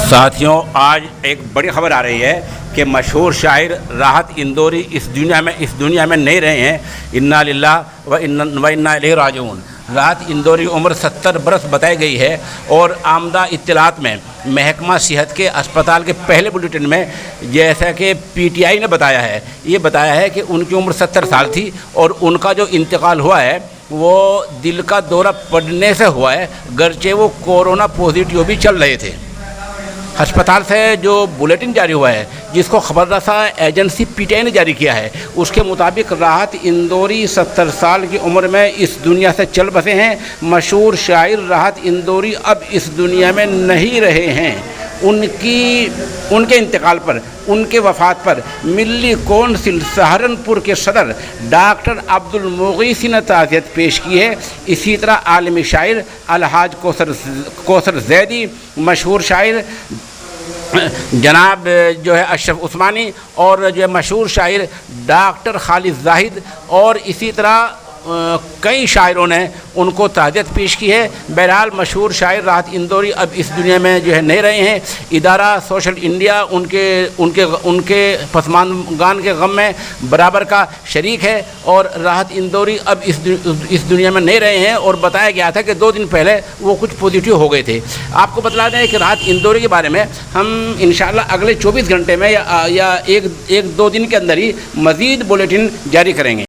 ساتھیوں، آج ایک بڑی خبر آ رہی ہے کہ مشہور شاعر راحت اندوری اس دنیا میں نہیں رہے ہیں۔ انا للہ و انا الیہ راجعون۔ راحت اندوری عمر 70 برس بتائی گئی ہے، اور آمدہ اطلاعات میں محکمہ صحت کے اسپتال کے پہلے بلیٹن میں جیسا کہ پی ٹی آئی نے بتایا ہے، یہ بتایا ہے کہ ان کی عمر 70 سال تھی، اور ان کا جو انتقال ہوا ہے وہ دل کا دورہ پڑنے سے ہوا ہے، گرچہ وہ کورونا پازیٹیو بھی چل رہے تھے۔ ہسپتال سے جو بلیٹن جاری ہوا ہے، جس کو خبر رساں ایجنسی پی ٹی آئی نے جاری کیا ہے، اس کے مطابق راحت اندوری 70 سال کی عمر میں اس دنیا سے چل بسے ہیں۔ مشہور شاعر راحت اندوری اب اس دنیا میں نہیں رہے ہیں۔ ان کے انتقال پر، ان کے وفات پر ملی کونسل سہارنپور کے صدر ڈاکٹر عبد المغیث نے تعزیت پیش کی ہے۔ اسی طرح عالمی شاعر الحاج کوثر زیدی، مشہور شاعر جناب جو ہے اشرف عثمانی، اور جو ہے مشہور شاعر ڈاکٹر خالد زاہد، اور اسی طرح کئی شاعروں نے ان کو تعزیت پیش کی ہے۔ بہرحال مشہور شاعر راحت اندوری اب اس دنیا میں جو ہے نہیں رہے ہیں۔ ادارہ سوشل انڈیا ان کے پسماندگان کے غم میں برابر کا شریک ہے، اور راحت اندوری اب اس دنیا میں نہیں رہے ہیں، اور بتایا گیا تھا کہ 2 دن پہلے وہ کچھ پازیٹیو ہو گئے تھے۔ آپ کو بتلا دیں کہ راحت اندوری کے بارے میں ہم انشاءاللہ اگلے 24 گھنٹے میں یا 1-2 دن کے اندر ہی مزید بلیٹن جاری کریں گے۔